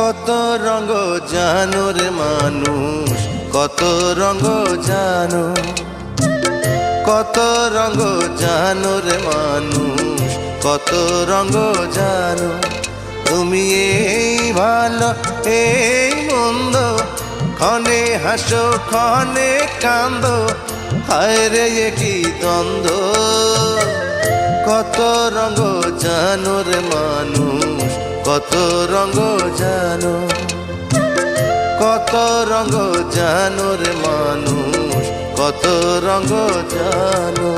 কত রঙ জানো রে মানুষ, কত রঙ জানো, কত রঙ জানো রে মানুষ, কত রঙ জানো। তুমি এই ভালো এই মন্দ, ক্ষণে হাসো ক্ষণে কান্দো, হায় রে কি দ্বন্দ্ব। কত রঙ জানো রে মানুষ, কত রঙ জানো, কত রঙ জানো রে মানুষ, কত রঙ জানো।